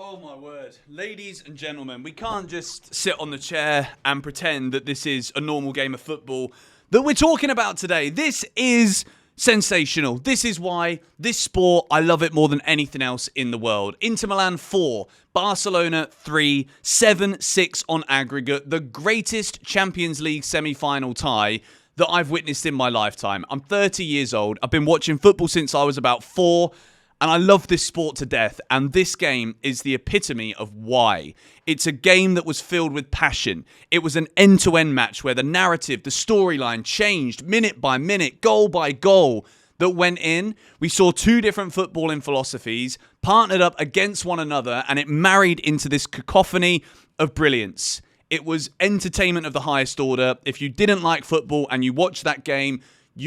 Oh my word. Ladies and gentlemen, we can't just sit on the chair and pretend that this is a normal game of football that we're talking about today. This is sensational. This is why this sport, I love it more than anything else in the world. Inter Milan 4, Barcelona 3, 7-6 on aggregate. The greatest Champions League semi-final tie that I've witnessed in my lifetime. I'm 30 years old. I've been watching football since I was about 4. And I love this sport to death, and this game is the epitome of why. It's a game that was filled with passion. It was an end-to-end match where the narrative, the storyline changed minute by minute, goal by goal that went in. We saw two different footballing philosophies partnered up against one another, and it married into this cacophony of brilliance. It was entertainment of the highest order. If you didn't like football and you watched that game,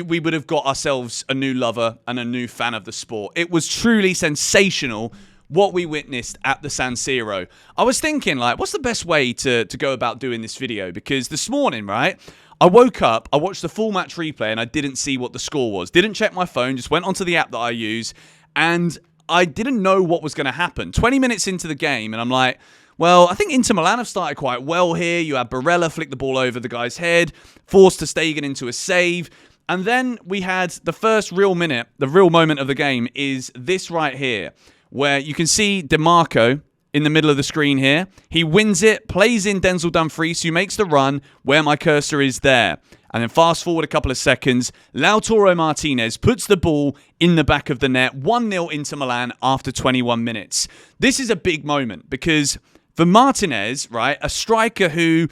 we would have got ourselves a new lover and a new fan of the sport. It was truly sensational what we witnessed at the San Siro. I was thinking, what's the best way to go about doing this video? Because this morning, right, I woke up, I watched the full match replay, and I didn't see what the score was. Didn't check my phone, just went onto the app that I use, and I didn't know what was going to happen. 20 minutes into the game, and I'm like, well, I think Inter Milan have started quite well here. You had Barella flick the ball over the guy's head, forced ter Stegen into a save. And then we had the first real minute, the real moment of the game is this right here, where you can see DeMarco in the middle of the screen here. He wins it, plays in Denzel Dumfries, who makes the run where my cursor is there. And then fast forward a couple of seconds, Lautaro Martinez puts the ball in the back of the net, 1-0 Inter Milan after 21 minutes. This is a big moment because for Martinez, right, a striker who...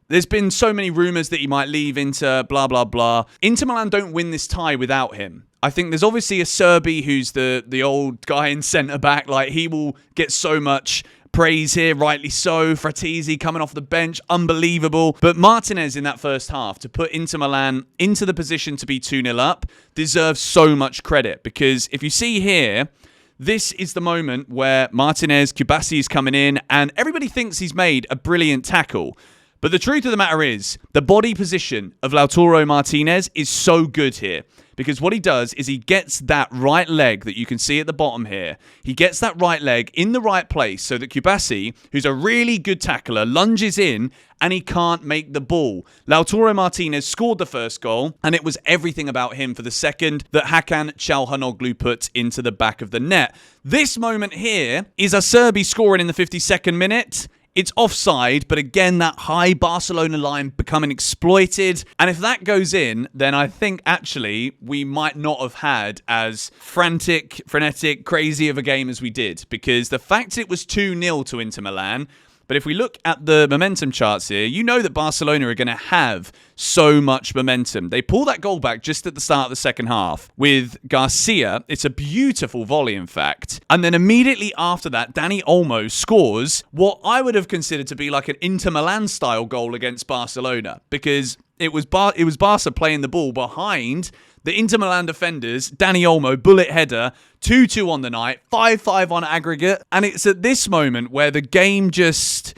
There's been so many rumours that he might leave Inter, blah, blah, blah. Inter Milan don't win this tie without him. I think there's obviously a Serbi who's the old guy in centre-back. He will get so much praise here, rightly so. Fratesi coming off the bench, unbelievable. But Martinez in that first half, to put Inter Milan into the position to be 2-0 up, deserves so much credit. Because if you see here... This is the moment where Martinez, Kubasi is coming in, and everybody thinks he's made a brilliant tackle. But the truth of the matter is, the body position of Lautaro Martinez is so good here. Because what he does is he gets that right leg that you can see at the bottom here. He gets that right leg in the right place so that Kubasi, who's a really good tackler, lunges in and he can't make the ball. Lautaro Martinez scored the first goal, and it was everything about him for the second that Hakan Çalhanoğlu put into the back of the net. This moment here is Acerbi scoring in the 52nd minute. It's offside, but again, that high Barcelona line becoming exploited. And if that goes in, then I think actually we might not have had as frenetic, crazy of a game as we did. Because the fact it was 2-0 to Inter Milan... But if we look at the momentum charts here, you know that Barcelona are going to have so much momentum. They pull that goal back just at the start of the second half with Garcia. It's a beautiful volley, in fact. And then immediately after that, Dani Olmo scores what I would have considered to be like an Inter Milan-style goal against Barcelona. Because it was Barca playing the ball behind the Inter Milan defenders. Dani Olmo, bullet header, 2-2 on the night, 5-5 on aggregate. And it's at this moment where the game just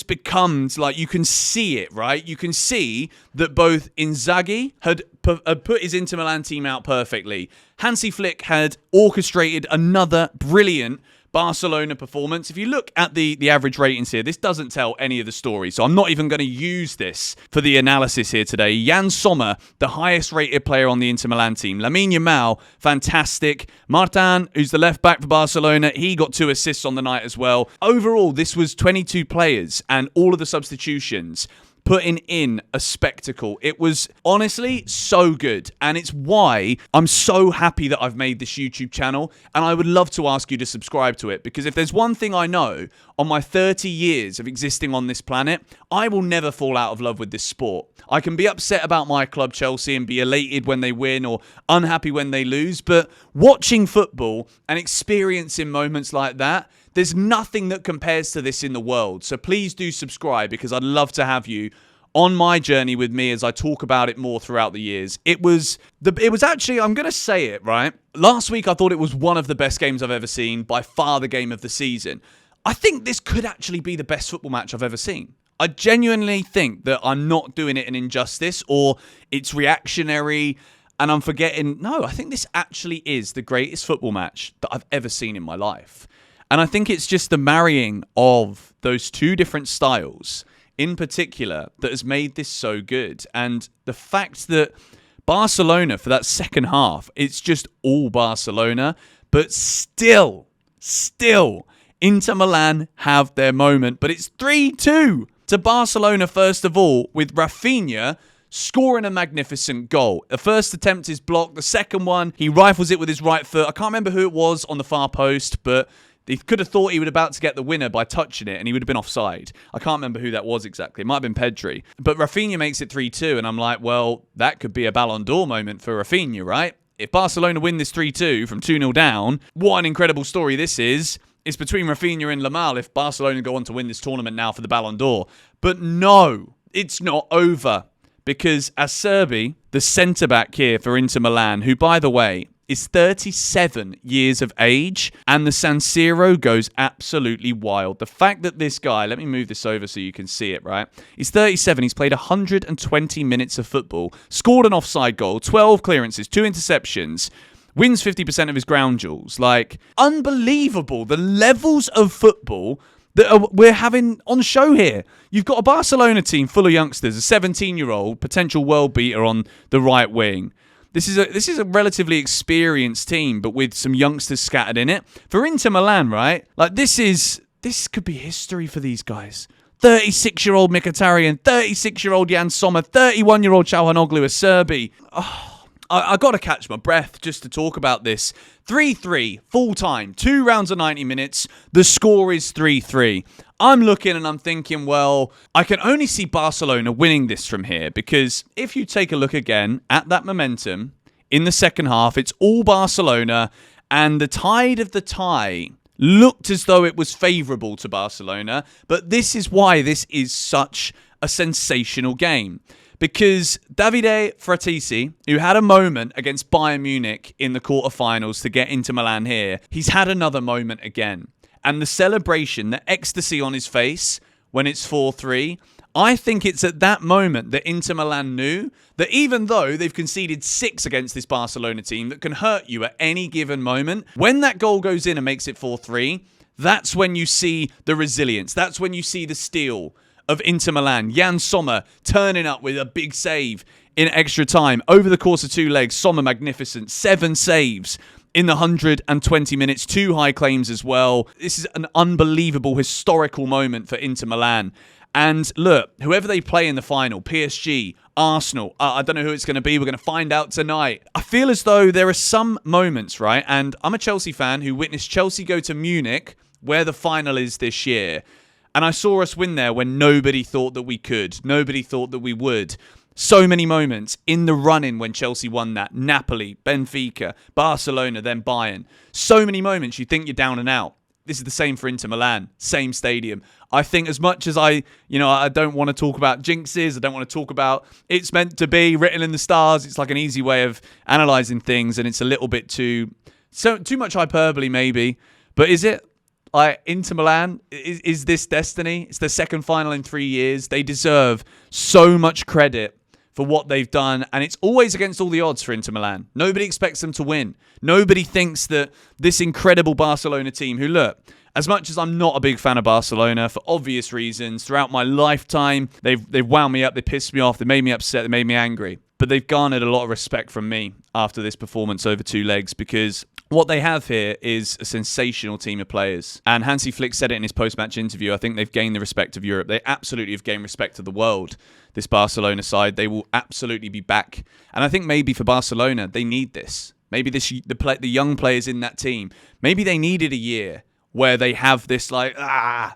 becomes like, you can see it, right? You can see that both Inzaghi had put his Inter Milan team out perfectly. Hansi Flick had orchestrated another brilliant Barcelona performance. If you look at the average ratings here, this doesn't tell any of the story. So I'm not even going to use this for the analysis here today. Jan Sommer, the highest rated player on the Inter Milan team. Lamine Yamal, fantastic. Martin, who's the left back for Barcelona, he got 2 assists on the night as well. Overall, this was 22 players and all of the substitutions putting in a spectacle. It was honestly so good, and it's why I'm so happy that I've made this YouTube channel, and I would love to ask you to subscribe to it, because if there's one thing I know on my 30 years of existing on this planet, I will never fall out of love with this sport. I can be upset about my club Chelsea and be elated when they win or unhappy when they lose, but watching football and experiencing moments like that, there's nothing that compares to this in the world. So please do subscribe, because I'd love to have you on my journey with me as I talk about it more throughout the years. It was actually, I'm going to say it, right? Last week, I thought it was one of the best games I've ever seen, by far the game of the season. I think this could actually be the best football match I've ever seen. I genuinely think that I'm not doing it an injustice, or it's reactionary and I'm forgetting. No, I think this actually is the greatest football match that I've ever seen in my life. And I think it's just the marrying of those two different styles in particular that has made this so good. And the fact that Barcelona, for that second half, it's just all Barcelona, but still, Inter Milan have their moment. But it's 3-2 to Barcelona, first of all, with Rafinha scoring a magnificent goal. The first attempt is blocked. The second one, he rifles it with his right foot. I can't remember who it was on the far post, but he could have thought he was about to get the winner by touching it, and he would have been offside. I can't remember who that was exactly. It might have been Pedri. But Rafinha makes it 3-2, and I'm like, well, that could be a Ballon d'Or moment for Rafinha, right? If Barcelona win this 3-2 from 2-0 down, what an incredible story this is. It's between Rafinha and Lamel if Barcelona go on to win this tournament now for the Ballon d'Or. But no, it's not over. Because Acerbi, the centre-back here for Inter Milan, who, by the way, is 37 years of age, and the San Siro goes absolutely wild. The fact that this guy, let me move this over so you can see it, right? He's 37, he's played 120 minutes of football, scored an offside goal, 12 clearances, 2 interceptions, wins 50% of his ground duels. Like, unbelievable. The levels of football that we're having on show here. You've got a Barcelona team full of youngsters, a 17-year-old potential world beater on the right wing. This is a relatively experienced team, but with some youngsters scattered in it. For Inter Milan, right? Like this could be history for these guys. 36-year-old Mkhitaryan, 36-year-old Jan Sommer, 31-year-old Çalhanoğlu, Acerbi. I got to catch my breath just to talk about this. 3-3, full time, 2 rounds of 90 minutes. The score is 3-3. I'm looking and I'm thinking, well, I can only see Barcelona winning this from here, because if you take a look again at that momentum in the second half, it's all Barcelona, and the tide of the tie looked as though it was favourable to Barcelona. But this is why this is such a sensational game. Because Davide Fratesi, who had a moment against Bayern Munich in the quarterfinals to get into Milan here, he's had another moment again. And the celebration, the ecstasy on his face when it's 4-3, I think it's at that moment that Inter Milan knew that even though they've conceded 6 against this Barcelona team that can hurt you at any given moment, when that goal goes in and makes it 4-3, that's when you see the resilience. That's when you see the steel of Inter Milan. Jan Sommer turning up with a big save in extra time. Over the course of 2 legs, Sommer magnificent. 7 saves in the 120 minutes. 2 high claims as well. This is an unbelievable historical moment for Inter Milan. And look, whoever they play in the final, PSG, Arsenal, I don't know who it's going to be. We're going to find out tonight. I feel as though there are some moments, right? And I'm a Chelsea fan who witnessed Chelsea go to Munich, where the final is this year. And I saw us win there when nobody thought that we could. Nobody thought that we would. So many moments in the run-in when Chelsea won that. Napoli, Benfica, Barcelona, then Bayern. So many moments you think you're down and out. This is the same for Inter Milan. Same stadium. I think as much as I don't want to talk about jinxes. I don't want to talk about it's meant to be, written in the stars. It's like an easy way of analysing things. And it's a little bit too much hyperbole maybe. But is it? Inter Milan, is this destiny? It's their second final in 3 years. They deserve so much credit for what they've done, and it's always against all the odds for Inter Milan. Nobody expects them to win. Nobody thinks that this incredible Barcelona team, who, look, as much as I'm not a big fan of Barcelona for obvious reasons, throughout my lifetime, they've wound me up, they pissed me off, they made me upset, they made me angry. But they've garnered a lot of respect from me after this performance over 2 legs, because what they have here is a sensational team of players. And Hansi Flick said it in his post-match interview. I think they've gained the respect of Europe. They absolutely have gained respect of the world, this Barcelona side. They will absolutely be back. And I think maybe for Barcelona, they need this. Maybe the young players in that team, maybe they needed a year where they have this as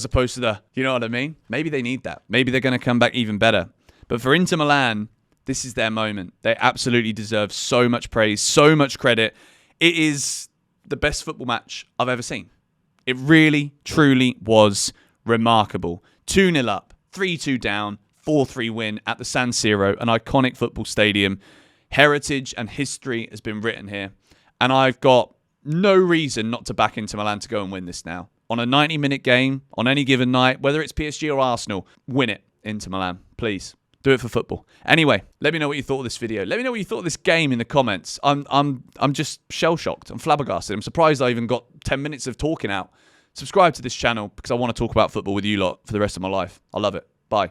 opposed to you know what I mean? Maybe they need that. Maybe they're going to come back even better. But for Inter Milan, this is their moment. They absolutely deserve so much praise, so much credit. It is the best football match I've ever seen. It really, truly was remarkable. 2-0 up, 3-2 down, 4-3 win at the San Siro, an iconic football stadium. Heritage and history has been written here. And I've got no reason not to back Inter Milan to go and win this now. On a 90-minute game, on any given night, whether it's PSG or Arsenal, win it, Inter Milan, please. Do it for football. Anyway, let me know what you thought of this video. Let me know what you thought of this game in the comments. I'm just shell-shocked. I'm flabbergasted. I'm surprised I even got 10 minutes of talking out. Subscribe to this channel because I want to talk about football with you lot for the rest of my life. I love it. Bye.